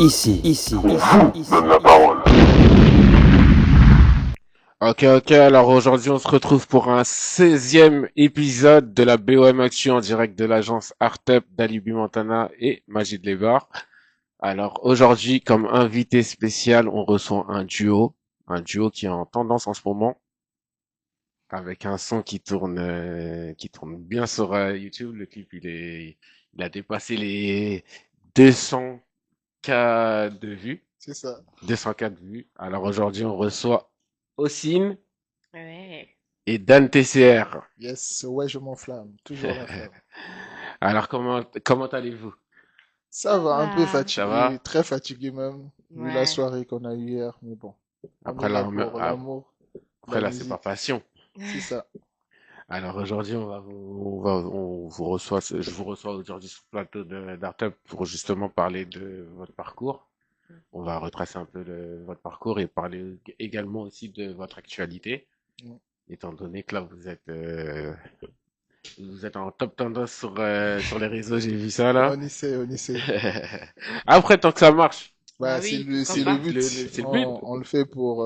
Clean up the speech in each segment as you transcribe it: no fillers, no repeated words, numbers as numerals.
Donne la parole. Ok, alors aujourd'hui on se retrouve pour un 16e épisode de la BOM Actu en direct de l'agence Artep d'Alibi Montana et Magid Lebar. Alors aujourd'hui comme invité spécial on reçoit un duo qui est en tendance en ce moment avec un son qui tourne bien sur YouTube. Le clip il a dépassé les 200K de vues, C'est ça. 200K de vues. Alors aujourd'hui on reçoit Ossine Ouais. et Dan TCR. Yes, ouais, je m'enflamme. Toujours la flamme. Alors, comment allez-vous? Ça va, un peu Va. Ça fatigué, va? très fatigué même, vu la Ouais. soirée qu'on a eue hier, mais bon. On est Après, là là, pour l'amour, après, la là, c'est pas musique. passion. C'est ça. Alors, aujourd'hui, on vous reçoit, je vous reçois aujourd'hui sur le plateau d'Artup pour justement parler de votre parcours. On va retracer un peu votre parcours et parler également aussi de votre actualité, Mm. étant donné que là, vous êtes en top tendance sur les réseaux, j'ai vu ça, là. On essaie, on essaie. Après, tant que ça marche, Bah, Bah oui, pourquoi c'est le pas. but. c'est le but. On le fait pour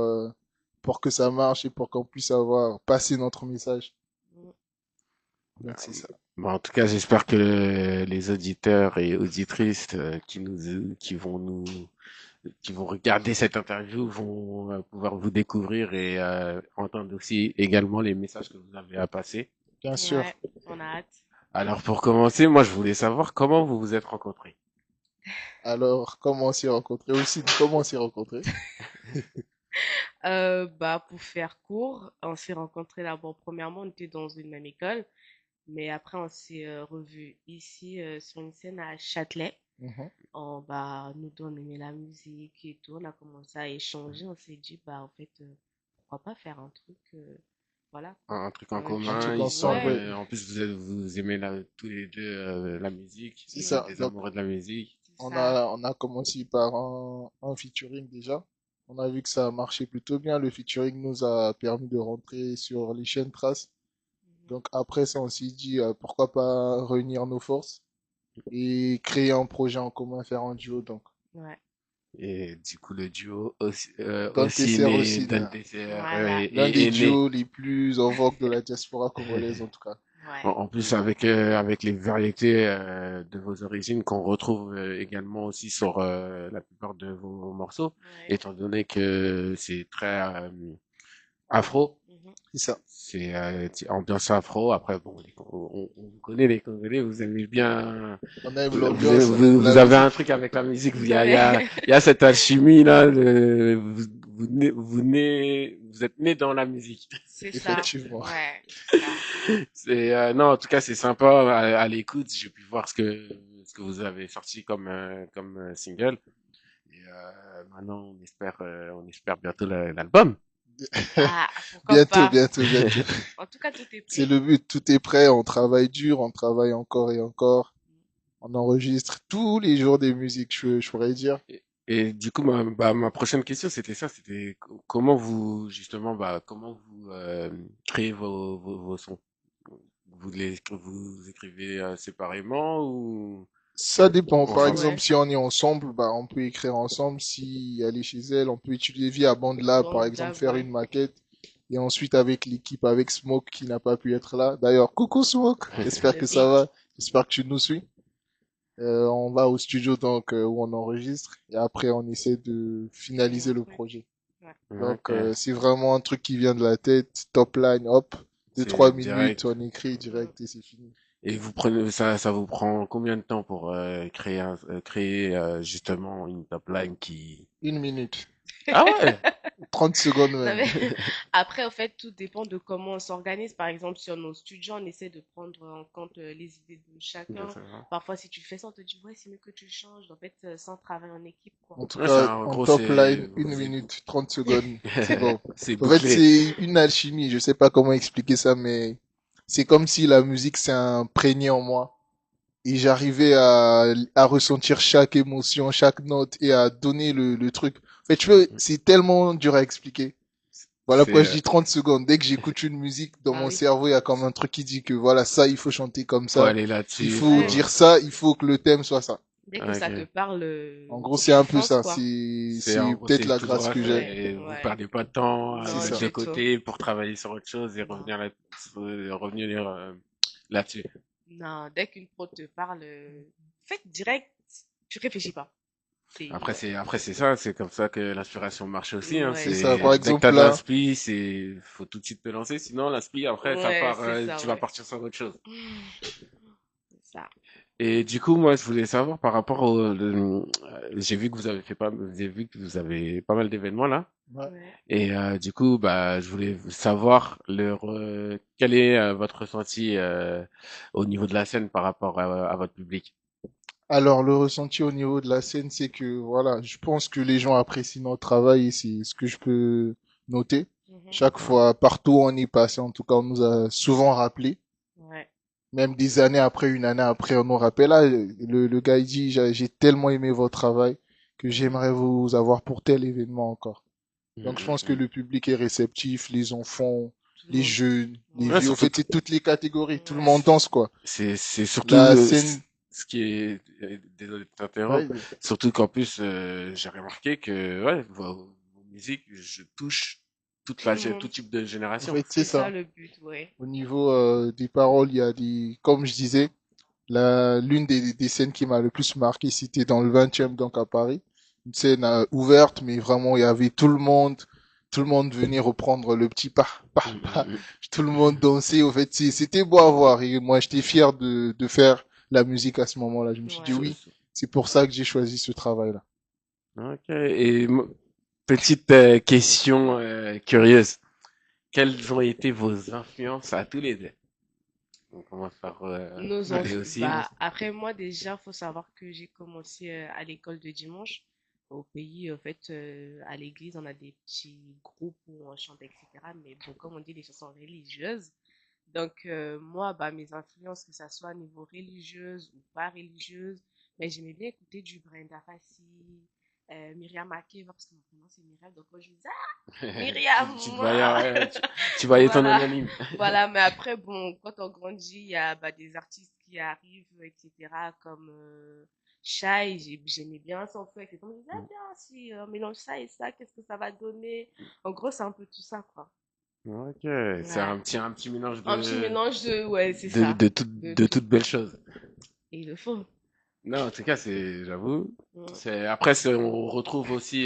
que ça marche et pour qu'on puisse avoir, passer notre message. Donc, c'est ça. Bon, en tout cas, j'espère que les auditeurs et auditrices qui vont regarder cette interview vont pouvoir vous découvrir et entendre aussi également les messages que vous avez à passer. Bien sûr. Ouais, on a hâte. Alors, pour commencer, moi, je voulais savoir comment vous vous êtes rencontrés. Alors, comment on s'est rencontrés aussi? Comment on s'est rencontrés? Bah, pour faire court, on s'est rencontrés d'abord. Premièrement, on était dans une même école, mais après, on s'est revus ici sur une scène à Châtelet. Mhm. Bah, nous deux, on aimait la musique et tout. On a commencé à échanger. On s'est dit, bah, en fait, pourquoi pas faire un truc, voilà, quoi. Un truc en Un Un commun, truc duo. ensemble, Ouais, oui. en plus vous aimez tous les deux la musique, C'est vous êtes ça. des Donc, amoureux de la musique. c'est ça. on a commencé par un featuring déjà. On a vu que ça a marché plutôt bien. Le featuring nous a permis de rentrer sur les chaînes Trace. Mhm. Donc après ça, on s'est dit pourquoi pas réunir nos forces et créer un projet en commun, faire un duo. Donc Ouais, Et du coup, le duo Don aussi TCR né, aussi, Don TCR voilà. l'un des est né. duos les plus en vogue de la diaspora congolaise en tout cas. Ouais. En plus, avec les variétés de vos origines qu'on retrouve également aussi sur la plupart de vos morceaux, Ouais. étant donné que c'est très afro, Mhm. C'est ça. c'est ambiance afro. Après, bon, on vous connaît les Congolais, vous aimez bien, On aime l'ambiance, on aime vous la avez un musique. truc avec la musique, Ouais. il y a cette alchimie là, vous êtes né dans la musique. C'est ça. Effectivement. Ouais, c'est ça. Non, en tout cas, c'est sympa à l'écoute. J'ai pu voir ce que vous avez sorti comme single. Et maintenant, on espère bientôt l'album. Ah, pourquoi Bientôt, pas. bientôt, bientôt. En tout cas, tout est C'est prêt. le but, tout est prêt, on travaille dur, on travaille encore et encore. On enregistre tous les jours des musiques, je pourrais dire. Et du coup, ma prochaine question, c'était ça, c'était comment vous, justement, comment vous créez vos sons? Vous écrivez séparément ou... Ça dépend. Par Enfin, exemple, Ouais. si on est ensemble, bah, on peut écrire ensemble. Si elle est chez elle, on peut utiliser via BandLab, par Bon, exemple, job, faire ouais. une maquette. Et ensuite, avec l'équipe, avec Smoke qui n'a pas pu être là. D'ailleurs, coucou Smoke. J'espère Le que ça big. va. J'espère que tu nous suis. On va au studio donc où on enregistre et après on essaie de Créer un finaliser le truc. projet. Ouais. Donc ok. c'est vraiment un truc qui vient de la tête, top line, hop, deux trois C'est minutes, direct. on écrit Mm. direct et c'est fini. Et ça vous prend combien de temps pour créer justement une top line qui... Une minute, Ah ouais! 30 secondes Non, même. mais après, en fait, tout dépend de comment on s'organise. Par exemple, sur nos studios, on essaie de prendre en compte les idées de chacun. Parfois, si tu fais ça, on te dit, ouais, c'est mieux que tu changes. En fait, sans travail en équipe, quoi. En tout Ouais, c'est cas, en en gros, top line, une vous êtes, minute, 30 secondes, c'est bon. c'est En fait, bouclé. c'est une alchimie, je sais pas comment expliquer ça, mais c'est comme si la musique s'est imprégnée en moi. Et j'arrivais à ressentir chaque émotion, chaque note et à donner le truc. En fait, tu vois, c'est tellement dur à expliquer. Voilà pourquoi C'est, je dis 30 secondes. Dès que j'écoute une musique, dans Bah mon oui. cerveau, il y a comme un truc qui dit que voilà, ça, il faut chanter comme faut ça. aller Il là-dessus, faut Ouais. dire ça, il faut que le thème soit ça. Dès que ça te Ok. parle, En gros, c'est tu un peu fonces, ça. quoi. En C'est gros, peut-être c'est la tout grâce droit, que j'ai. Ouais, et vous ouais. perdez pas de temps C'est Non, de ça. du tout. côté pour travailler sur autre chose et Non. revenir là-dessus. Non, dès qu'une pro te parle, fait direct, tu réfléchis pas. C'est, ouais. Après c'est ça, c'est comme ça que l'inspiration marche aussi, hein. Ouais, C'est c'est ça. C'est Par ça. dès que t'as exemple, de là, l'inspi, faut tout de suite te lancer, sinon l'inspi après ça Ouais, part, c'est ça, tu vas ouais. partir sur autre chose. C'est ça. Et du coup, moi, je voulais savoir par rapport j'ai vu que j'ai vu que vous avez pas mal d'événements là. ouais. Ouais. Et du coup, bah, je voulais savoir quel est votre ressenti au niveau de la scène par rapport à votre public. Alors, le ressenti au niveau de la scène, c'est que, voilà, je pense que les gens apprécient notre travail et c'est ce que je peux noter. Mhm. Chaque fois, partout où on est passé, en tout cas, on nous a souvent rappelé. Ouais. Même des années après, une année après, on nous rappelle. Là, le gars, il dit, j'ai tellement aimé votre travail que Mhm. j'aimerais vous avoir pour tel événement encore. Mm, Donc, je mm, pense que mm. le public est réceptif, les enfants, Tout le les monde. jeunes, les Ouais, vieux. En Ouais. surtout fait, que c'est toutes les catégories. Tout le Ouais. monde danse, quoi. c'est surtout La scène, ce qui est désolé de t'interrompre, ouais, surtout qu'en plus j'ai remarqué que ouais, vos musiques, je touche Tout le tout monde. type de en génération. fait, c'est C'est ça ça. le but, ouais. Au niveau des paroles, il y a des, comme je disais, l'une des scènes qui m'a le plus marqué, c'était dans le 20e, donc à Paris. Une scène ouverte, mais vraiment, il y avait tout le monde venait reprendre le petit pas, pas, Mm, pas. mm, mm. Tout le monde dansait. Au fait, c'était beau à voir. Et moi, j'étais fier de faire la musique à ce moment-là. Je me suis dit Ouais. oui, c'est pour ça que j'ai choisi ce travail-là. Ok. Et petite question curieuse. Quelles ont été vos influences à tous les deux? On commence par Nos Marie enfants. aussi. Bah, après moi, déjà, faut savoir que j'ai commencé à l'école de dimanche. Au pays, en fait, à l'église, on a des petits groupes où on chante, etc. Mais bon, comme on dit, les chansons religieuses. Donc, moi, bah, mes influences, que ça soit au niveau religieuse ou pas religieuse, mais j'aimais bien écouter du Brenda Fassie, Myriam Makeba, parce que mon prénom c'est Myriam, donc moi je me disais, ah, Myriam, Tu te voyais, moi! tu voyais ton Voilà, anonyme. voilà, mais après, bon, quand on grandit, il y a bah, des artistes qui arrivent, etc., comme Shai, j'aimais bien son flow, etc. On me disait, ah bien, si on mélange ça et ça, qu'est-ce que ça va donner? En gros, c'est un peu tout ça, quoi. Ok, c'est Voilà. un petit mélange Un petit mélange de, ouais, c'est ça, de de tout. toutes belles choses. Et il le faut. Non, en tout cas, j'avoue, Mm. après, on retrouve aussi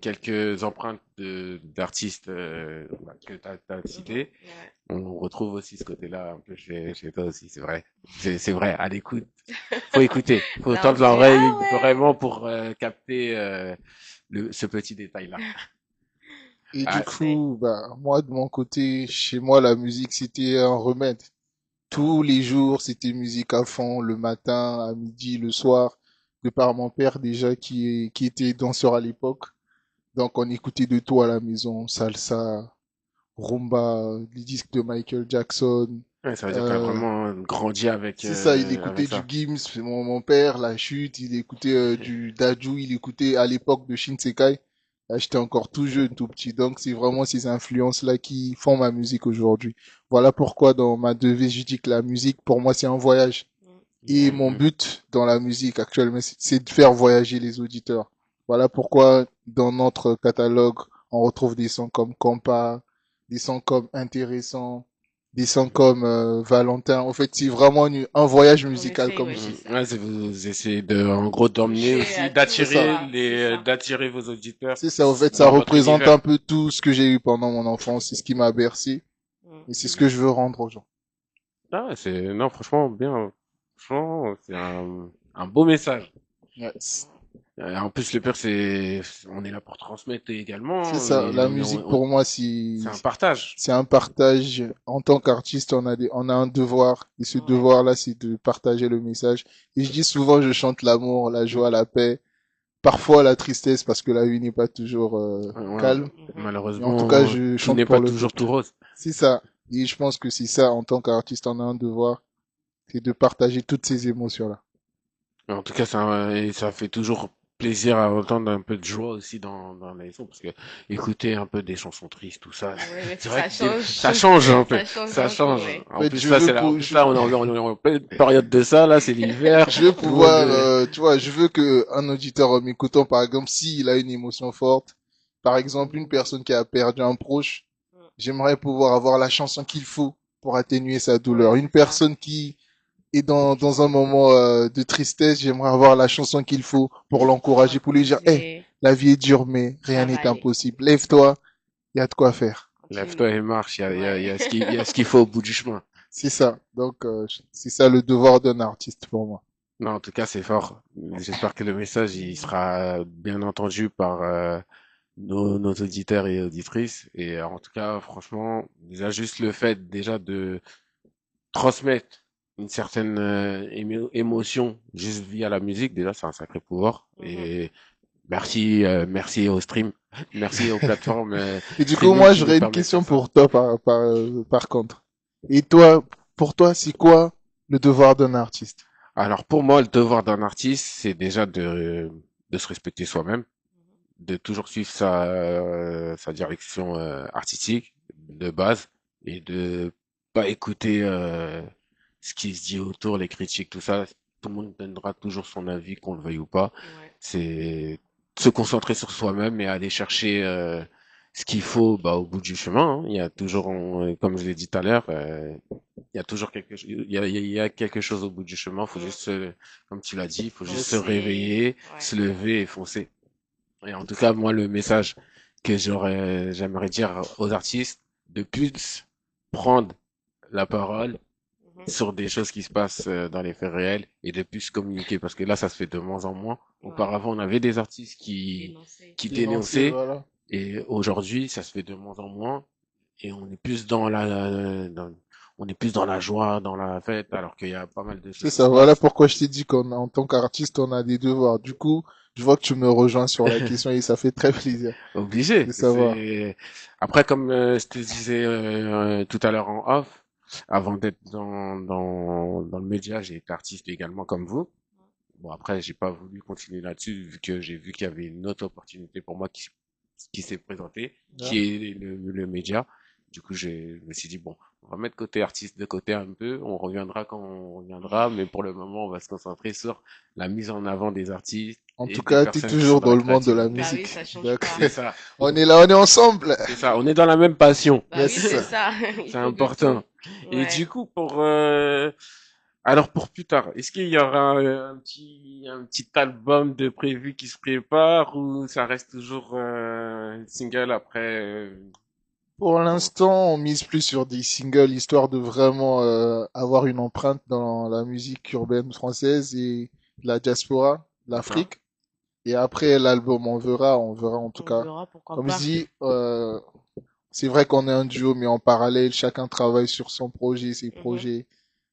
quelques empreintes d'artistes bah, que t'as Mhm. cités. Ouais. On retrouve aussi ce côté-là un peu chez toi aussi, c'est vrai. C'est vrai, à l'écoute. Faut écouter, faut Là, on tendre se dit, ah l'oreille ouais. vraiment pour capter ce petit détail-là. Et On du Ah, essaye. coup, bah, moi, de mon côté, chez moi, la musique, c'était un remède. Tous les jours, c'était musique à fond, le matin, à midi, le soir, de par mon père déjà qui était danseur à l'époque. Donc on écoutait de tout à la maison, salsa, rumba, les disques de Michael Jackson. ouais, ça veut dire que t'as Euh, vraiment grandi c'est ça, il avec écoutait du ça. Gims, mon père, La Chute, il écoutait du Dadju, il écoutait à l'époque de Shinsekai. Là, j'étais encore tout jeune, tout petit. Donc c'est vraiment ces influences-là qui font ma musique aujourd'hui. Voilà pourquoi dans ma devise, je dis que la musique, pour moi, c'est un voyage. Mm. Et Ouais. mon but dans la musique actuellement, c'est de faire voyager les auditeurs. Voilà pourquoi dans notre catalogue, on retrouve des sons comme Compas, des sons comme Intéressant, des sons comme Valentin. En fait, c'est vraiment un voyage On musical, essaye, comme ouais, je c'est dis. Mm. ça. Ouais, vous essayez en gros, d'emmener Toucher aussi, à tout, C'est ça. quoi. C'est ça. d'attirer vos auditeurs C'est ça. En fait, ça dans votre représente univers. un peu tout ce que j'ai eu pendant mon enfance. C'est ce qui m'a bercé. Mm. Et c'est ce que je veux rendre aux gens. Ah ouais, non, franchement, bien. Franchement, c'est un beau message. Ouais. En plus, le pire, on est là pour transmettre C'est également, ça. et La musique, pour moi, c'est un partage. c'est un partage. En tant qu'artiste, on a un devoir. Et ce Ouais. devoir-là, c'est de partager le message. Et je dis souvent, je chante l'amour, la joie, la paix. Parfois la tristesse parce que la vie n'est pas toujours Ouais, calme. Mhm. Mais en tout cas, malheureusement, je tout chante n'est pour pas le toujours peuple. tout rose. C'est ça. Et je pense que c'est ça, en tant qu'artiste, on a un devoir. C'est de partager toutes ces émotions-là. En tout cas, et ça fait toujours plaisir à entendre un peu de joie aussi dans les sons, parce que écouter un peu des chansons tristes, tout ça, Ouais, mais c'est vrai ça que change. ça change un peu, Ça change ça un peu, change. ouais. En En fait, plus là, en plus là, on est en pleine période de ça, là, c'est l'hiver, je veux tout le monde. pouvoir, tu vois, je veux que un auditeur m'écoutant, par exemple, s'il a une émotion forte, par exemple, une personne qui a perdu un proche, Mm. j'aimerais pouvoir avoir la chanson qu'il faut pour atténuer sa Ouais, douleur. Une c'est ça. personne qui est dans un moment de tristesse, j'aimerais avoir la chanson qu'il faut pour Pour l'encourager, pour lui dire, hey, apaiser, la vie est dure, mais ça rien va n'est aller. impossible. Lève-toi, il y a de quoi faire. Lève-toi Continue. et marche, il Ouais. y a il y a ce qu'il faut au bout du chemin. C'est ça. Donc, c'est ça le devoir d'un artiste pour moi. Non, en tout cas, c'est fort. J'espère que le message, il sera bien entendu par nos auditeurs et auditrices. Et en tout cas, franchement, déjà juste le fait déjà de transmettre une certaine émotion juste via la musique, déjà, c'est un sacré pouvoir. Mhm. Et merci au stream, merci aux plateformes Et du coup, streaming moi, qui nous j'aurais une permettent de faire question ça. pour toi, par contre. Et toi, pour toi, c'est quoi le devoir d'un artiste? Alors pour moi, le devoir d'un artiste, c'est déjà de se respecter soi-même, de toujours suivre sa direction artistique de base et de pas écouter ce qui se dit autour, les critiques, tout ça. Tout le monde donnera toujours son avis, qu'on le veuille ou pas. Ouais. C'est se concentrer sur soi-même et aller chercher ce qu'il faut bah, au bout du chemin. Hein. Il y a toujours, comme je l'ai dit tout à l'heure, il y a toujours quelque chose, il y a quelque chose au bout du chemin. Faut Mm. juste, comme tu l'as dit, il faut juste se Yes. Foncer. réveiller, Ouais. se lever et foncer. Et en tout cas, moi, le message que j'aimerais dire aux artistes, de plus prendre la parole Mhm. sur des choses qui se passent dans les faits réels et de plus communiquer parce que là, ça se fait de moins en moins. Ouais. Auparavant, on avait des artistes Dénoncer. qui Dénoncer, dénonçaient voilà. et aujourd'hui, ça se fait de moins en moins et on est plus on est plus dans la joie, dans la fête, alors qu'il y a pas mal de C'est choses qui ça. se Voilà passent. pourquoi je t'ai dit qu'en tant qu'artiste, on a des devoirs. Du coup, je vois que tu me rejoins sur la question et ça fait très plaisir Obligé. de savoir. C'est après comme je te disais tout à l'heure en off, avant d'être dans le média, j'ai été artiste également comme vous. Bon après, j'ai pas voulu continuer là-dessus vu que j'ai vu qu'il y avait une autre opportunité pour moi qui s'est présentée, Ah. qui est le média. Du coup, je me suis dit bon, on va mettre côté artiste de côté un peu, on reviendra quand on reviendra, mais pour le moment, on va se concentrer sur la mise en avant des artistes En et tout des cas, tu es personnes qui sont toujours dans dans la le monde de la créativité. Bah oui, musique. ça change Donc, pas. C'est ça. on est là, on est ensemble. C'est ça, on est dans la même passion. Bah oui, Yes. c'est ça. Il C'est faut de tout. important. Et Ouais. du coup, alors pour plus tard, est-ce qu'il y aura un petit album de prévu qui se prépare ou ça reste toujours single après Pour bon, l'instant, on mise plus sur des singles, histoire de vraiment avoir une empreinte dans la musique urbaine française et la diaspora, d'accord. l'Afrique. Et après l'album, on verra en tout On cas. verra, pourquoi Comme je pas. dis, c'est vrai qu'on est un duo, mais en parallèle, chacun travaille sur son projet, ses Mhm. projets.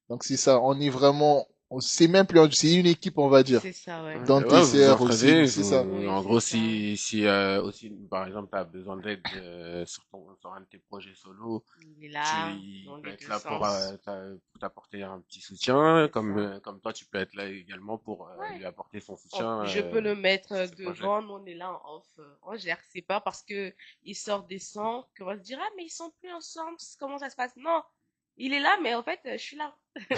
Donc c'est ça, on est vraiment, c'est même plus, c'est une équipe, on va dire. C'est ça, ouais. Dans Ouais, vous TCR aussi, entraînez, c'est ça. vous, Oui, en c'est gros, ça. si aussi, par exemple, tu as besoin d'aide sur un de tes projets solo, Il est là, il dans peut les être deux là sens. pour t'apporter un petit soutien, C'est ça. comme toi, tu peux être là également pour Ouais. lui apporter son soutien Je peux le mettre sur ses projets. devant, nous on est là en off, on gère. C'est pas parce que il sort des sons qu'on va se dire ah mais ils sont plus ensemble, comment ça se passe? Non, il est là mais en fait je suis là.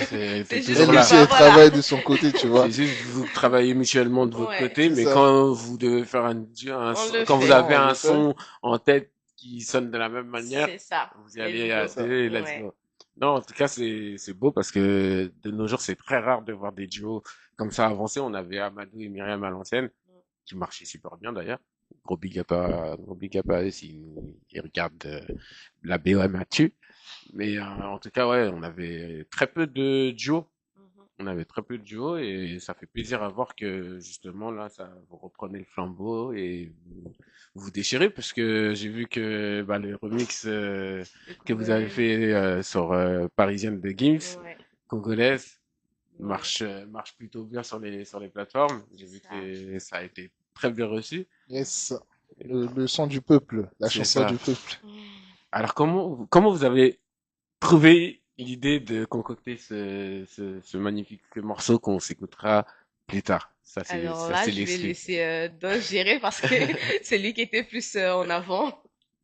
T'es C'est juste toujours Elle que là. aussi, bah elle voilà. travaille de son côté, tu C'est vois. juste que vous travaillez mutuellement de votre Ouais, côté, C'est mais ça. quand vous devez faire on le quand vous Ça, fait. avez on un le fait. son en tête qui sonne de la même manière, C'est ça. vous y Let's allez à C'est go. ça. télé, let's Ouais. go. Non, en tout cas, c'est beau parce que de nos jours, c'est très rare de voir des duos comme ça avancer. On avait Amadou et Myriam à l'ancienne, qui marchaient super bien d'ailleurs. Gros big up à eux s'ils ils regardent la BOM là-dessus. Mais en tout cas, ouais, on avait très peu de duos. Mhm. On avait très peu de duos et ça fait plaisir à voir que justement là, ça vous reprenez le flambeau et vous déchirez parce que j'ai vu que bah, le remix Le que vous avez Congolais. fait sur Parisienne de Gims, Ouais. congolaise, Ouais. marche plutôt bien sur les plateformes. J'ai C'est vu ça. que ça a été très bien reçu. Yes. Le son du peuple, la C'est chanson ça. du peuple. Alors comment vous avez trouvé l'idée de concocter ce magnifique morceau qu'on s'écoutera plus tard? Alors ça là, c'est je vais l'exclu. laisser Don gérer parce que c'est lui qui était plus en avant.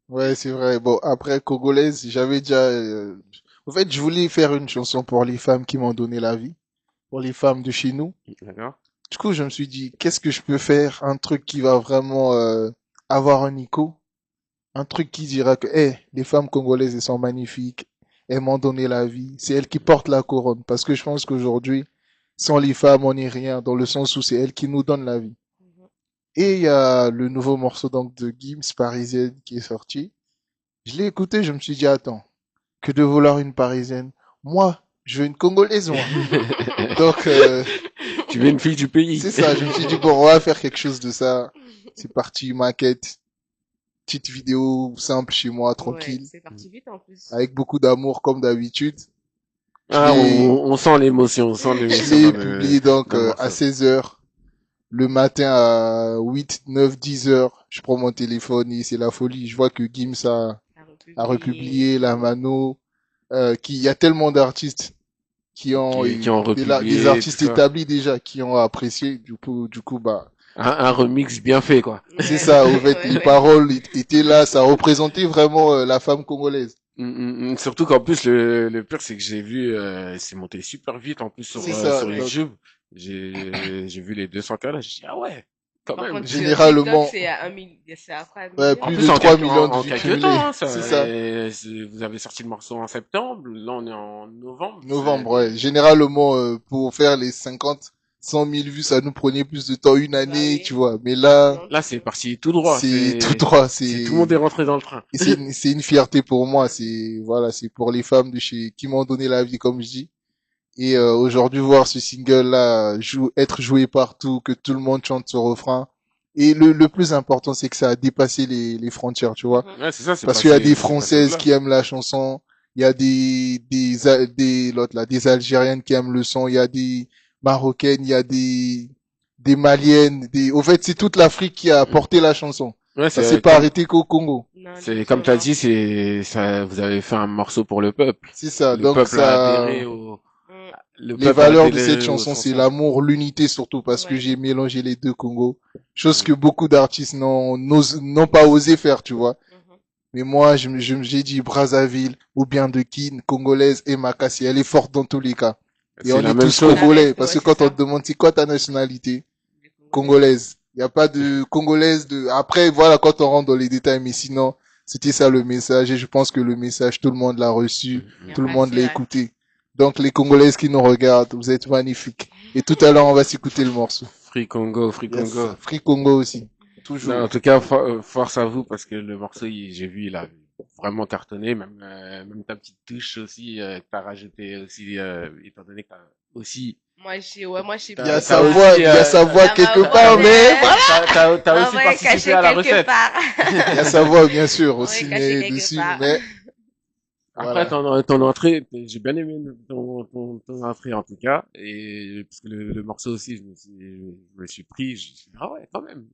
Ouais, c'est vrai. Bon, après, congolaise, j'avais déjà... En fait, je voulais faire une chanson pour les femmes qui m'ont donné la vie, pour les femmes de chez nous. D'accord? Du coup, je me suis dit, qu'est-ce que je peux faire? Un truc qui va vraiment avoir un écho. Un truc qui dira que, les femmes congolaises, elles sont magnifiques. Elles m'ont donné la vie. C'est elles qui portent la couronne. Parce que je pense qu'aujourd'hui, sans les femmes, on n'est rien, dans le sens où c'est elles qui nous donnent la vie. Mhm. Et il y a le nouveau morceau donc de Gims, Parisienne, qui est sorti. Je l'ai écouté, je me suis dit, attends, que de vouloir une Parisienne. Moi, je veux une Congolaise, moi. Donc, Tu veux une fille du pays. c'est ça. Je me suis dit, bon, on va faire quelque chose de ça. C'est parti, maquette, petite vidéo simple chez moi, Ouais, tranquille, c'est parti vite en plus. avec beaucoup d'amour comme d'habitude. Je Ah, l'ai, on sent l'émotion, on sent je l'émotion l'ai publié donc dans le à morceau. 16 heures. Le matin à 8, 9, 10 heures, je prends mon téléphone et c'est la folie. Je vois que Gims À a republier. republié, la Mano, il y a tellement d'artistes qui ont, Qui ont des republié, tout artistes ça. établis déjà qui ont apprécié. Du coup, bah, Un remix bien fait, quoi. c'est Ouais, ça. Au fait, ouais, les ouais. paroles étaient là, ça représentait vraiment la femme congolaise. Surtout qu'en plus, le pire, c'est que j'ai vu, c'est monté super vite, en plus, C'est ça. sur Ouais. Donc, YouTube. J'ai vu les 200 cas là, j'ai dit, ah ouais, quand Par même. contre, sur TikTok, généralement, c'est à 1 million, c'est à quoi, 1 ouais, En million? plus plus, de 3 millions de en vues quelques cumulées. temps, hein, C'est ça. vous avez sorti le morceau en septembre, là on est en novembre, Novembre, ouais. Généralement, pour faire les 50, 100 000 vues, ça nous prenait plus de temps, une Bah année, tu oui. vois. Mais là, Non, là c'est c'est bon. parti tout droit, c'est tout droit, c'est tout le monde est rentré dans le train. et c'est une fierté pour moi. C'est, voilà, c'est pour les femmes de chez, qui m'ont donné la vie, comme je dis. Et aujourd'hui, voir ce single-là être joué partout, que tout le monde chante ce refrain. Et le plus important, c'est que ça a dépassé les frontières, tu vois. Mhm. Ouais, c'est ça, Parce qu'il y a des c'est passé Françaises au-delà. qui aiment la chanson, il y a l'autre là, des Algériennes qui aiment le son, il y a des Marocaines, il y a des Maliennes, au fait, c'est toute l'Afrique qui a apporté la chanson. Ouais, Ça s'est pas arrêté qu'au Congo. Non, c'est comme t'as effectivement. dit, c'est ça, vous avez fait un morceau pour le peuple. C'est ça. Le Donc peuple a ça, adhéré au, Mm. le les peuple a valeurs de cette adhéré aux chanson, c'est chansons. l'amour, l'unité surtout, parce que Ouais. j'ai mélangé les deux Congos. Chose que beaucoup d'artistes n'ont pas osé faire, tu vois. Mhm. Mais moi, j'ai dit Brazzaville, ou bien de Kin, congolaise et Makassi. Elle est forte dans tous les cas. Et C'est on la est même tous chose. Ça congolais. reste, Parce ouais, que c'est quand on ça. te demande c'est quoi ta nationalité, Du Congolais. congolaise. Il n'y a pas de congolaise de, après, voilà, quand on rentre dans les détails, mais sinon, c'était ça le message. Et je pense que le message, tout le monde l'a reçu. Y a Tout le pas, monde c'est l'a vrai. écouté. Donc, les Congolaises qui nous regardent, vous êtes magnifiques. Et tout à l'heure, on va s'écouter le morceau. Free Congo, Free Yes. Congo. Free Congo aussi. Non, en Toujours. tout cas, force à vous parce que le morceau, j'ai vu, il a vraiment cartonné. Même ta petite touche aussi, que t'as rajouté aussi, étant donné que t'as aussi, Moi, j'ai Il y a plus sa t'as voix, aussi, il y a sa voix dans ma quelque voix, part, mais mais voilà. t'as ma aussi voix est participé cachée à la quelque recette. part. Il y a sa voix, bien sûr, Ma voix est aussi, cachée mais quelque dessus, part. mais Après, voilà. ton entrée, j'ai bien aimé ton entrée en tout cas. Et parce que le morceau aussi, je me suis pris, je me suis dit, ah ouais, quand même.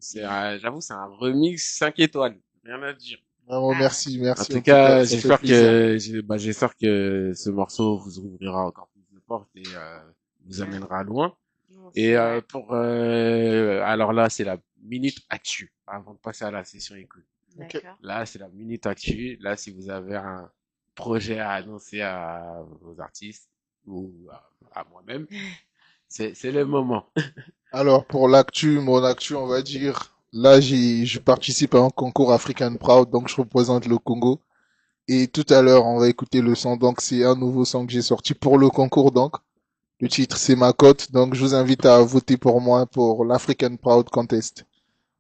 J'avoue, c'est un remix 5 étoiles. Rien à dire. Vraiment, Ah, merci, En merci tout en tout cas, cas, ça fait plaisir. j'espère que ce morceau vous ouvrira encore plus de portes et vous amènera loin. non, Et c'est vrai. alors là, c'est la minute actu avant de passer à la session écoute. Ok. D'accord. Là, c'est la minute actu. Là, si vous avez un projet à annoncer à vos artistes ou à moi-même, c'est le moment. Alors, pour l'actu, mon actu, on va dire, là, je participe à un concours African Proud, donc je représente le Congo. Et tout à l'heure, on va écouter le son, donc c'est un nouveau son que j'ai sorti pour le concours, donc. Le titre, c'est ma cote, donc je vous invite à voter pour moi pour l'African Proud Contest.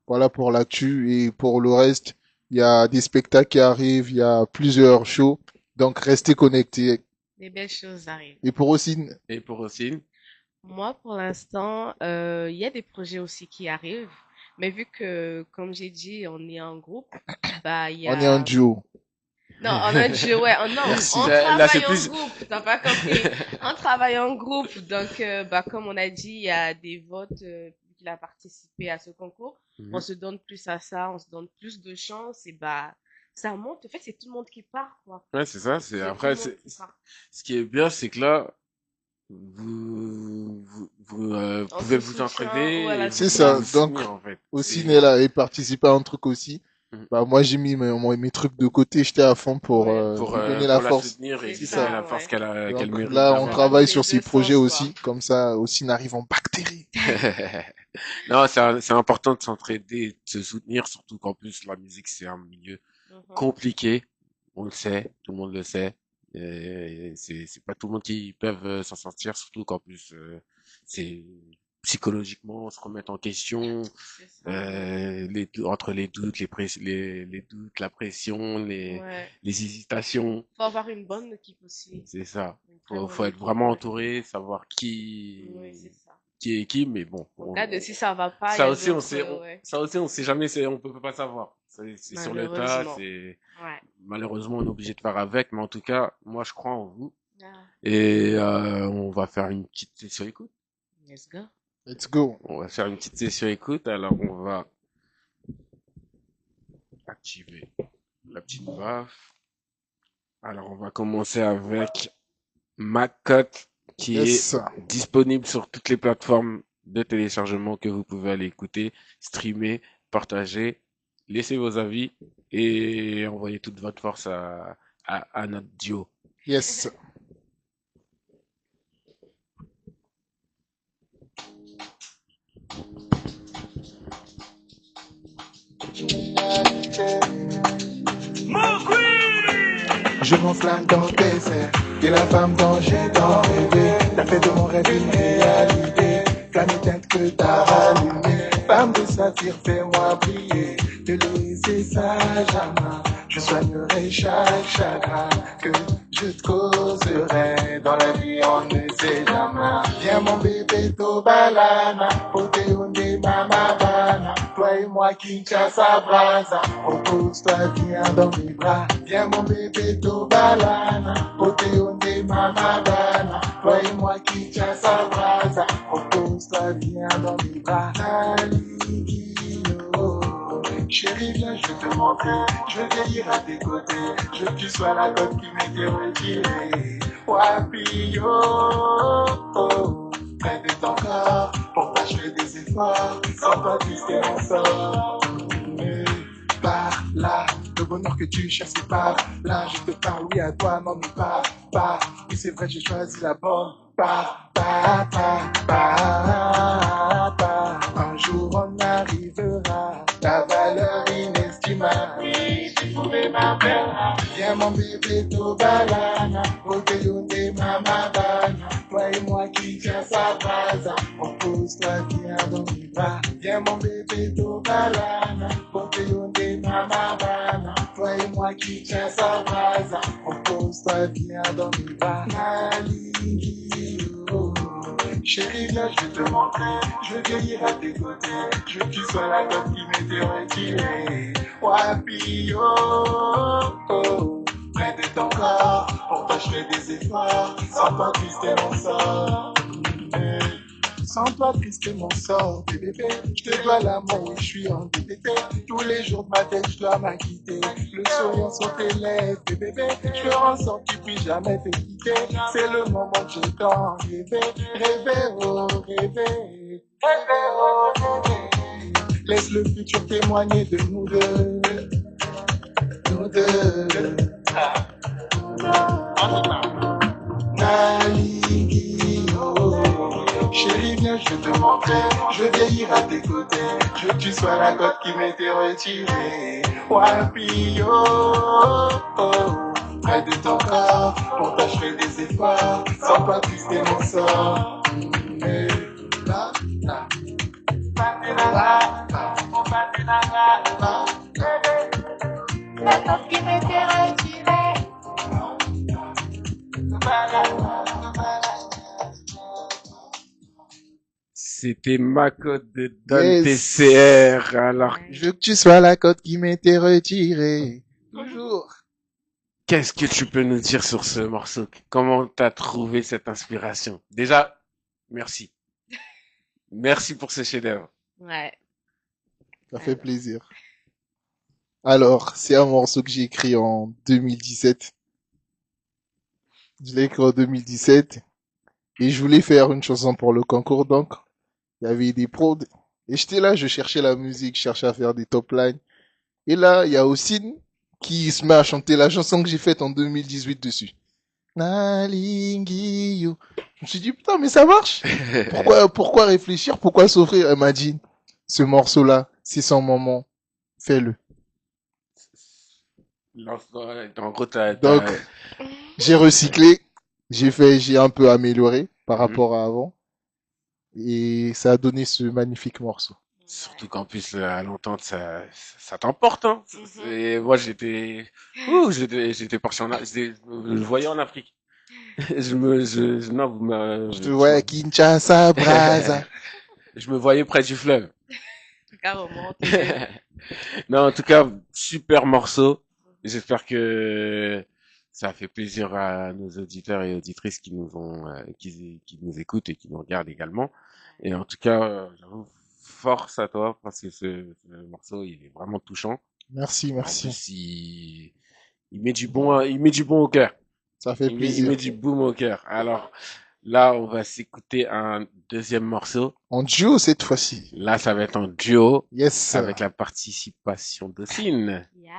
Voilà pour l'actu et pour le reste, il y a des spectacles qui arrivent, il y a plusieurs shows, donc restez connectés. Des belles choses arrivent. Et pour aussi, Et pour Ossine, Moi, pour l'instant, il y a des projets aussi qui arrivent. Mais vu que, comme j'ai dit, on est en groupe, bah, il y on est en a... duo. Non, on a un jeu, ouais, non, Merci. on là c'est travaille en plus. groupe, t'as pas compris. On travaille en groupe, donc, bah, comme on a dit, il y a des votes, vu qu'il a participé à ce concours. On Mhm. se donne plus à ça, on se donne plus de chance, et bah, ça monte. En fait, c'est tout le monde qui part, quoi. Ouais, c'est ça. C'est tout Après, le monde qui part. ce qui est bien, c'est que là, vous On pouvez se vous soutient, entraider et voilà, vous c'est C'est pouvez ça. ça. vous Donc, soutenir, en fait. aussi, C'est... Nella, et participer à un truc aussi. Mhm. Bah, moi, j'ai mis mes trucs de côté, j'étais à fond pour Ouais, lui donner la Pour la force. soutenir et c'est lui C'est donner ça. la ça, force ouais. qu'elle Donc mérite là, on Ça va d'avoir. dans travaille les sur deux ces projets sens, quoi. aussi. Comme ça, aussi, n'arrive en bactéries. Non, c'est important de s'entraider, de se soutenir, surtout qu'en plus, la musique, c'est un milieu Mhm. compliqué. On le sait, tout le monde le sait. Et c'est pas tout le monde qui peuvent s'en sortir, surtout qu'en plus, c'est psychologiquement se remettre en question, C'est ça, ouais. entre les doutes, les doutes, la pression, Ouais. les hésitations. Faut avoir une bonne équipe aussi. C'est ça. Une très bonne Faut être équipe, vraiment ouais. entouré, savoir Oui, c'est ça. qui est qui, mais bon, En cas de si ça va pas, il y ça a aussi, d'autres, ouais. ça aussi, on sait jamais, on peut pas savoir. C'est sur le tas, Malheureusement. Ouais. malheureusement, on est obligé de faire avec, mais en tout cas, moi, je crois en vous. Ah, Et, on va faire une petite session écoute. let's go. Let's go. On va faire une petite session écoute, alors on va activer la petite baffe. Alors, on va commencer avec Macotte, qui est Yes. disponible sur toutes les plateformes de téléchargement que vous pouvez aller écouter, streamer, partager, laisser vos avis et envoyer toute votre force à notre duo. Yes. Je m'enflamme dans tes airs, t'es la femme dont j'ai tant rêvé. T'as fait de mon rêve une réalité, flamme éteinte que t'as rallumée. Femme de saphir, fais-moi briller, te laisser sage à main. Je soignerai chaque chagrin que je te causerai. Dans la vie, on ne sait jamais. Viens mon bébé Tobalana, Poteonde Mamabana. Toi et moi, Kinshasa Braza. Repose-toi, viens dans mes bras. Viens mon bébé Tobalana, Poteonde Mamabana. Toi et moi, Kinshasa Braza. Repose-toi, viens dans mes bras. Chérie, viens, je vais te montrer. Je vais vieillir à tes côtés. Je veux que tu sois la gomme qui m'était retirée. Wapio, près de ton corps. Pour toi, je fais des efforts. Sans toi, tu sais mon sort. Mais par là, le bonheur que tu cherches, c'est par là. Je te parle, oui, à toi, non, mais pas. Oui, c'est vrai, j'ai choisi la bonne. Un jour on arrivera, ta valeur inestimable. Oui, tu pouvais m'appeler. Viens mon bébé Tobalana, Poteonde Mamabana. Toi et moi qui tient sa base, repose-toi, viens dans mes bras. Viens mon bébé Tobalana, Poteonde Mamabana. Toi et moi qui tient sa base, repose-toi, viens dans mes bras. Chérie, viens, je vais te montrer. Je vais vieillir à tes côtés. Je veux que tu sois la gomme qui m'était retirée. Wapi, près de ton corps. Pour toi, je fais des efforts. Sans toi, triste est mon sort. Sans toi, triste est mon sort, bébé. Je te dois l'amour, oui, je suis endetté. Tous les jours de ma tête, je dois m'acquitter. Le sourire sur tes lèvres, bébé. Je ferai en sorte que tu puisses jamais te quitter. C'est le moment que j'ai tant rêvé. Rêver, oh, rêver. Rêver, oh, rêver. Laisse le futur témoigner de nous deux. Nous deux. Nalingi, oh. Chérie, viens, je vais te montrer. Je vais vieillir à tes côtés. Je veux que tu sois la cote qui m'était retirée. Wapi, près de ton corps. Pour toi, je fais des efforts. Sans toi, triste est mon sort. Mais, là, là. La cote qui m'était retirée. C'était Macotte de Don Yes. TCR. Alors, Ouais. Je veux que tu sois la cote qui m'était retirée. Toujours. qu'est-ce que tu peux nous dire sur ce morceau? Comment t'as trouvé cette inspiration? Déjà, merci. Merci pour ce chef-d'œuvre. Ouais. Ça fait Alors. plaisir. Alors, c'est un morceau que j'ai écrit en 2017. Je l'ai écrit en 2017. Et je voulais faire une chanson pour le concours, donc il y avait des prods. Et j'étais là, je cherchais la musique, je cherchais à faire des top lines. Et là, il y a Ossine qui se met à chanter la chanson que j'ai faite en 2018 dessus. Nalingiyo. Je me suis dit, putain, mais ça marche. Pourquoi réfléchir? Pourquoi s'offrir? Elle m'a dit, ce morceau-là, c'est son moment. Fais-le. En gros, Donc, j'ai recyclé, j'ai un peu amélioré par Mhm. rapport à avant. Et ça a donné ce magnifique morceau. Surtout qu'en plus, à l'entendre, ça t'emporte, hein. Mhm. Et moi, j'étais parti je le voyais en Afrique. Non, Je te vois à Kinshasa, Braza. je me voyais près du fleuve. Carrément. Non, en tout cas, super morceau. J'espère que ça a fait plaisir à nos auditeurs et auditrices qui nous écoutent et qui nous regardent également. Et en tout cas, j'avoue, force à toi parce que ce morceau, il est vraiment touchant. Merci, En merci. plus, il met du bon au cœur. Ça fait Il plaisir. met du boom au cœur. Alors, là, on va s'écouter un deuxième morceau. En duo cette fois-ci. Là, ça va être en duo Yes. avec la participation d'Ocine. Yeah.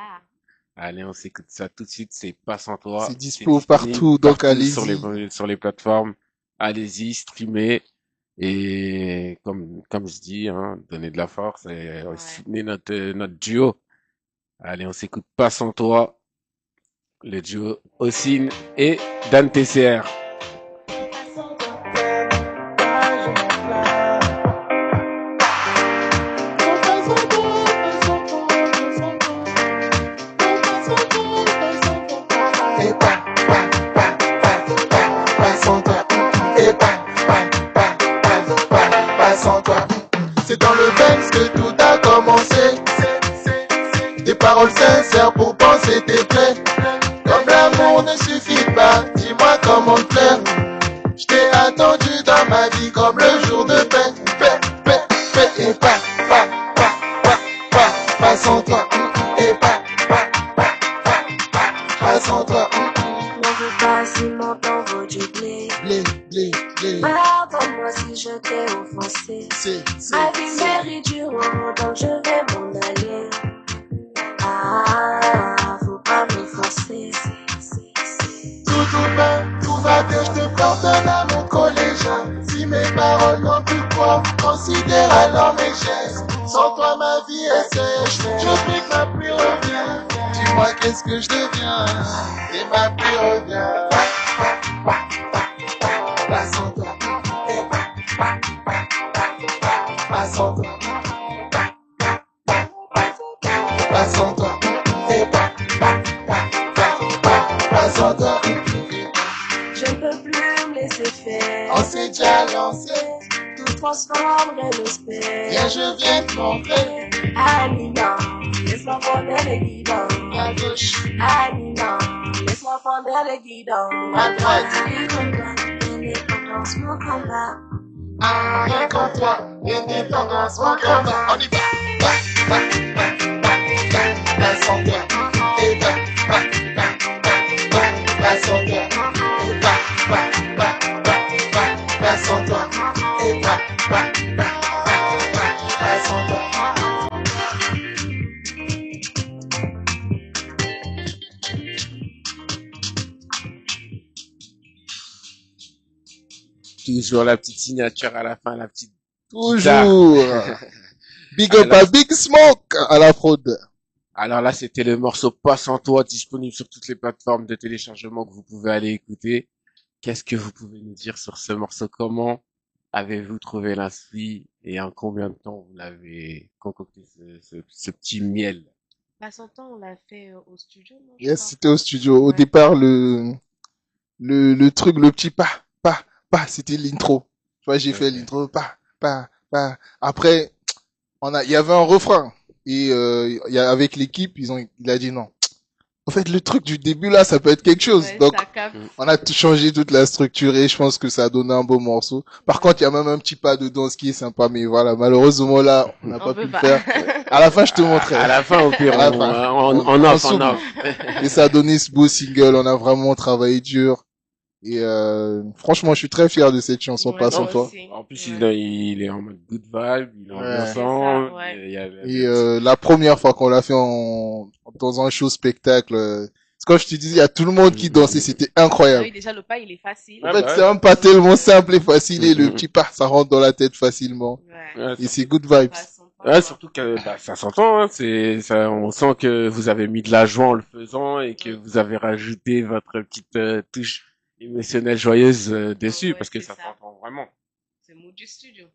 Allez, on s'écoute ça tout de suite. C'est Pas sans toi. C'est dispo disponible partout, donc sur allez-y. sur les plateformes. Allez-y, streamez. Et comme je dis, hein, donnez de la force et Ouais. soutenez notre duo. Allez, on s'écoute Pas sans toi. Le duo Ocine et Dan TCR. C'est dans le Benz que tout a commencé. Des paroles sincères pour penser tes plaies. Comme l'amour ne suffit pas, dis-moi comment te plaire. Je t'ai attendu dans ma vie comme le jour de paix. Et pas sans toi. Et pas sans toi. N'en veux pas si mon temps vaut du blé. Pardonne-moi si je t'ai offensé. Ma vie mérite du repos, donc je vais m'en aller. Ah, faut pas me forcer. Tout va bien, je te pardonne à mon collégien. Si mes paroles n'ont plus de poids, considère alors mes gestes. Sans toi ma vie est sèche, je prie que ma pluie revient. Dis-moi qu'est-ce que je deviens, et ma pluie revient. Pas sans toi, pas sans toi, pas sans toi, pas sans toi. Je ne peux plus me laisser faire. On s'est déjà lancé, Tout transformerait l'espère. viens je viens te montrer. Anina, laisse-moi prendre le guidon. À gauche, Anina, laisse-moi prendre le guidon. à droite, Et combat, l'indépendance, mon combat. rien qu'en toi, indépendance, mon combat. On y va, pas sans toi, et pas sans toi, et pas sans toi, et pas sans toi. Toujours la petite signature à la fin, la petite Toujours. Big up Alors, à Big Smoke à la fraude. alors là, c'était le morceau Pas sans toi, disponible sur toutes les plateformes de téléchargement que vous pouvez aller écouter. Qu'est-ce que vous pouvez nous dire sur ce morceau? Comment avez-vous trouvé l'instru et en combien de temps vous l'avez concocté ce petit miel? Pas son temps, on l'a fait au studio, non, je Yes, crois. c'était au studio. Au Ouais. départ, le truc, le petit pas, c'était l'intro. Tu vois, j'ai fait Ok. l'intro, pas. Après, il y avait un refrain. Et, avec l'équipe, il a dit non. En fait, le truc du début là, ça peut être quelque chose. Ouais, Donc, ça capte. on a tout changé toute la structure et je pense que ça a donné un beau morceau. Par contre, il y a même un petit pas dedans, ce qui est sympa, mais voilà, malheureusement là, on n'a On pas pu peut le pas. faire. À la fin, je te montrerai. À la fin, au pire, À la fin. en On off, en s'oublie. off. Et ça a donné ce beau single. On a vraiment travaillé dur. Et franchement, je suis très fier de cette chanson, Ouais, Passe en moi toi. aussi. En plus, Ouais. il est en mode good vibe, il est Ouais. ambiançant, C'est ça, ouais. il y a Et la première fois qu'on l'a fait dans un show spectacle, c'est comme je te disais, il y a tout le monde qui dansait, c'était Ah incroyable. oui, déjà, le pas, il est facile. En Ouais, fait, bah c'est ouais. un pas tellement simple et facile et le Mhm. petit pas, ça rentre dans la tête facilement. Ouais. Ouais, Et c'est surtout, good vibes. Passe son temps, ouais, quoi. surtout que bah, ça s'entend, hein, ça, on sent que vous avez mis de la joie en le faisant et que Mm. vous avez rajouté votre petite touche émotionnelle joyeuse dessus Ouais, parce que c'est ça ça. s'entend vraiment. C'est mood du studio.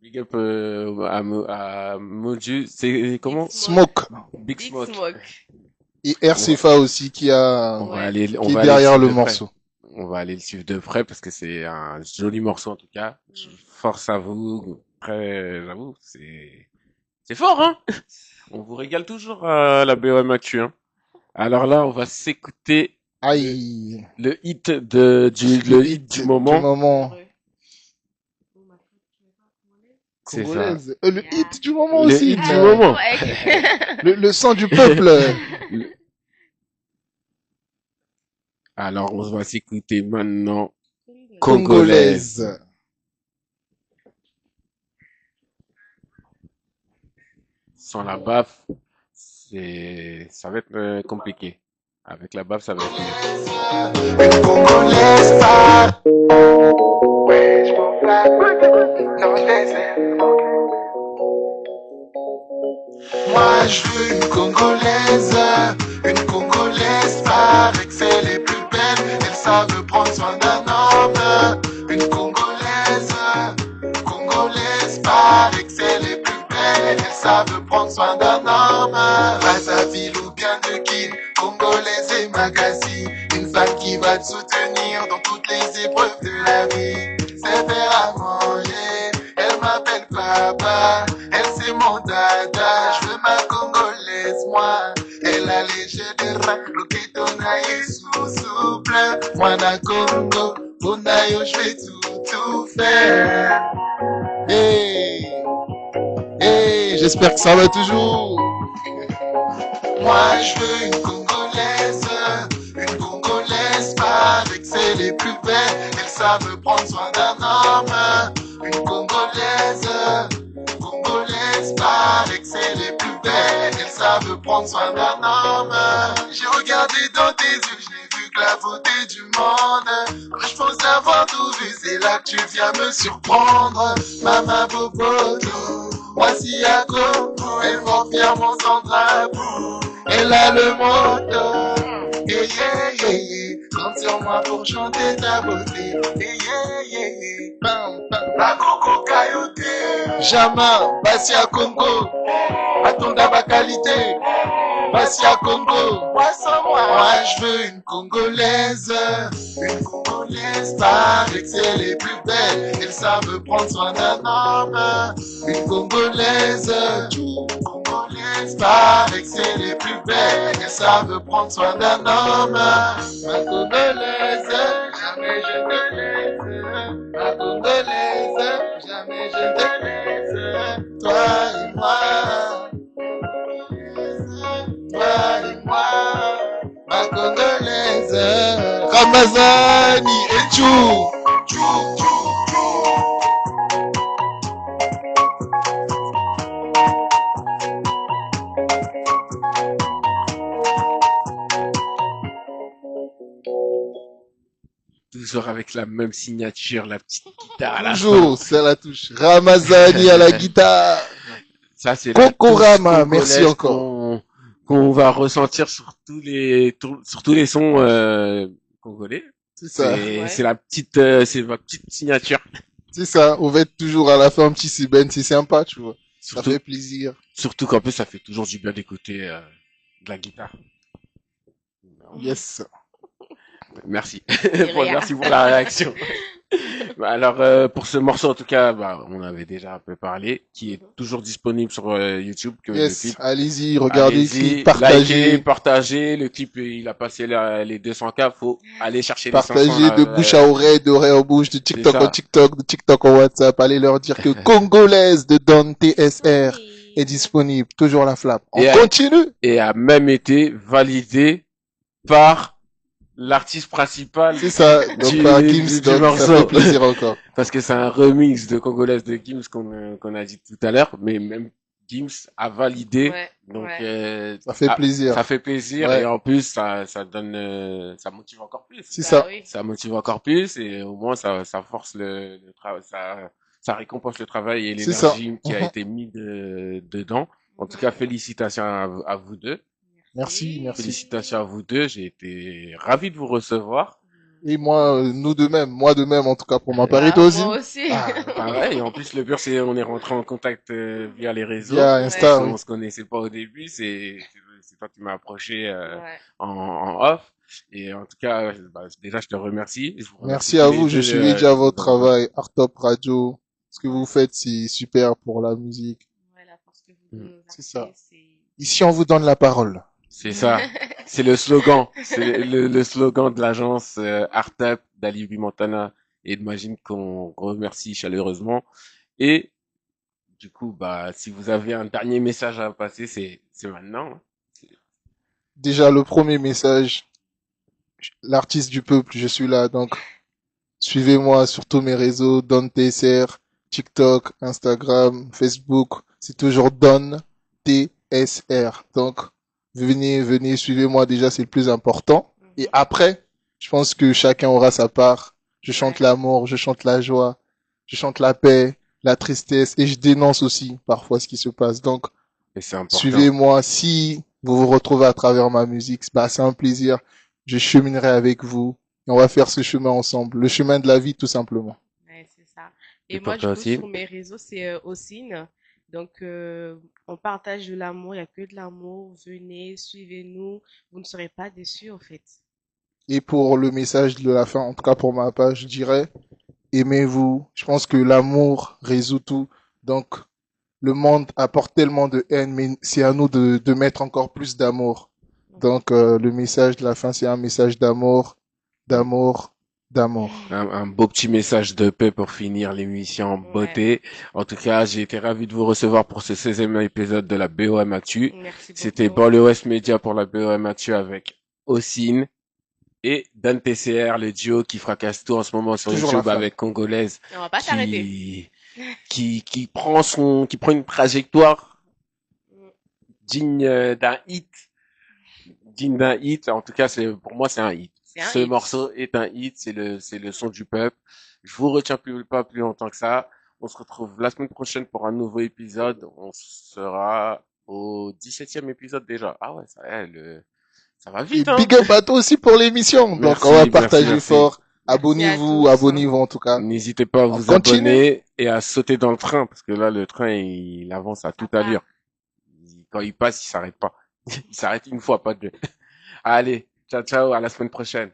Big up à Moju, c'est comment? Big Smoke. Smoke. Big Big Smoke. Smoke. Et On va, RCFA aussi qui on va Ouais. aller, on qui est va aller le derrière suivre le de près. morceau. On va aller le suivre de près parce que c'est un joli morceau en tout cas. Mm. Force à vous. Après, j'avoue, c'est fort, hein? On vous régale toujours à la BOM Actu, hein. Alors là, on va s'écouter Aïe. le hit Le le hit hit du du moment. moment. Heureux. Oh, ma femme, tu veux pas commander? C'est ça. Congolaise. Le Yeah. hit du moment Le aussi. hit du Ah, moment. ouais. Le sang du peuple. Le- Alors, on va s'écouter maintenant Congolaise. Congolaise. Sans la baffe, ça va être compliqué. Avec la baffe, ça va être mieux. Une Congolaise pas. Ouais, je m'en flatte. Non, je les aime. Moi, je veux une Congolaise. Une Congolaise paraît que c'est les plus belles. Elles savent prendre soin d'un homme. Une Congolaise. Congolaise paraît que c'est les plus belles. Elles savent prendre soin d'un homme. Brazzaville ou bien de Kin. Congolaise et magazine. Une femme qui va te soutenir dans toutes les épreuves de la vie. C'est faire à manger. Elle m'appelle papa. Elle c'est mon dada. Je veux ma Congolaise, moi. Elle a les jeux de rap. Loketona et souple. Moi na Congo. Bonayo, je vais tout faire. Hey. Hey, j'espère que ça va toujours. Moi je veux une Congolaise paraît que c'est les plus belles, elles savent prendre soin d'un homme. Une Congolaise paraît que c'est les plus belles, elles savent prendre soin d'un homme. J'ai regardé dans tes yeux, je n'ai vu que la beauté du monde. Je pense avoir tout vu, c'est là que tu viens me surprendre. Mama Boboto, voici à Congo, elle porte fièrement son drapeau. Elle a le moto, yeah, yeah, yeah, yeah. Compte sur moi pour chanter ta beauté, yeah, yeah, yeah, yeah. Bam, bam. La Coco Caillouté, Jama, Bassia Congo, Atonda ba qualité, Bassia Congo, moi je veux une Congolaise paraît que c'est les plus belles, elles savent prendre soin d'un homme. Une Congolaise paraît que c'est les plus belles, elles savent prendre soin d'un homme. Ma Congolaise, jamais je te laisse. Ma Congolaise, jamais je te laisse. Toi et moi, toi et moi, ma Congolaise. Ramazani et Chou. Toujours avec la même signature, la petite guitare à la fin. Toujours, c'est la touche. Ramazani à la guitare. Ça, c'est la touche Kokorama, merci congolaise encore. qu'on va ressentir sur sur tous les sons congolais. C'est ça. Ouais. C'est c'est ma petite signature. C'est ça. On va être toujours à la fin un petit Siben, c'est sympa, tu vois. Ça Surtout, fait plaisir. surtout qu'en plus, ça fait toujours du bien d'écouter de la guitare. Yes. Merci. Rien. Merci pour la réaction. Bah, alors, pour ce morceau, en tout cas, bah, on avait déjà un peu parlé, qui est toujours disponible sur YouTube. Que le Yes. clip. Allez-y, regardez le Allez-y, clip, partagez. likez, partagez. Le clip, il a passé les 200K. Faut aller chercher les 500. Partagez de bouche à oreille, d'oreille en bouche, de TikTok ça. en TikTok, de TikTok en WhatsApp. Allez leur dire que Congolaise de Don TSR est disponible. Toujours la flamme. On Et continue. Et a même été validé par l'artiste principal C'est ça. Donc, du, par Gims, du donc, ça morceau. fait plaisir encore. Parce que c'est un remix de Congolaise de Gims qu'on a dit tout à l'heure, mais même Gims a validé, Ouais, donc ouais. Ça fait ça plaisir. fait plaisir et Ouais. en plus ça donne, ça motive encore plus. C'est Bah ça. oui. Ça motive encore plus et au moins ça force le travail, ça récompense le travail et C'est ça. l'énergie qui a été mis dedans. En tout cas, félicitations à vous deux. Merci, merci. Félicitations à vous deux. J'ai été ravi de vous recevoir. Et moi, nous de même. Moi de même, en tout cas, pour ma part. Et Bah, toi aussi? moi aussi. Ah, Pareil. Et en plus, le pire, c'est on est rentré en contact via les réseaux. via Ouais. Insta, oui. On se connaissait pas au début. C'est toi qui m'as approché Ouais. en off. Et en tout cas, bah, déjà, je te remercie. Je vous remercie Merci tous à les vous. Je deux suivais déjà votre d'avoir- travail, Art Top Radio. Ce que vous faites, c'est super pour la musique. Voilà, parce que vous nous C'est ça. appelez, c'est... Ici, on vous donne la parole. C'est ça. C'est le slogan. C'est le slogan de l'agence Artep d'Alibi Montana et de Magine qu'on remercie chaleureusement. Et du coup, bah, si vous avez un dernier message à passer, c'est maintenant, hein. Déjà, le premier message, l'artiste du peuple, je suis là. Donc, suivez-moi sur tous mes réseaux, Don TSR, TikTok, Instagram, Facebook. C'est toujours Don TSR. Donc, venez, suivez-moi déjà, c'est le plus important. Et après, je pense que chacun aura sa part. Je chante Ouais. l'amour, je chante la joie, je chante la paix, la tristesse et je dénonce aussi parfois ce qui se passe. Donc, Et c'est important. suivez-moi. Si vous vous retrouvez à travers ma musique, bah, c'est un plaisir. Je cheminerai avec vous et on va faire ce chemin ensemble. Le chemin de la vie, tout simplement. Ouais, c'est ça. Et Et pour moi, du toi coup, aussi? sur mes réseaux, c'est Ossine. Donc, on partage de l'amour, il n'y a que de l'amour. Venez, suivez-nous. Vous ne serez pas déçus, en fait. Et pour le message de la fin, en tout cas pour ma part, je dirais, aimez-vous. Je pense que l'amour résout tout. Donc, le monde apporte tellement de haine, mais c'est à nous de mettre encore plus d'amour. Donc, le message de la fin, c'est un message d'amour, d'amour, d'amour. Un beau petit message de paix pour finir l'émission en Ouais. beauté. En tout cas, j'ai été ravi de vous recevoir pour ce 16e épisode de la BOM Actu. Merci C'était beaucoup. Banlieue West Media pour la BOM Actu avec Ossine et Dan TCR, le duo qui fracasse tout en ce moment sur Toujours la YouTube flamme. avec Congolaise On va pas t'arrêter. qui prend une trajectoire digne d'un hit. Digne d'un hit. En tout cas, pour moi, c'est un hit. C'est un Ce hit. morceau est un hit. C'est le son du peuple. Je vous retiens pas plus longtemps que ça. On se retrouve la semaine prochaine pour un nouveau épisode. On sera au 17e épisode déjà. Ah ouais, ça va Et vite, hein. big up à toi aussi pour l'émission. Donc, Merci, on va merci, partager merci. fort. Merci à Abonnez-vous, tous. abonnez-vous en tout cas. N'hésitez pas à On vous continue. abonner et à sauter dans le train parce que là, le train, il avance à Ça toute part. allure. Quand il passe, il s'arrête pas. Il s'arrête une fois, pas deux. Allez, ciao, ciao, à la semaine prochaine.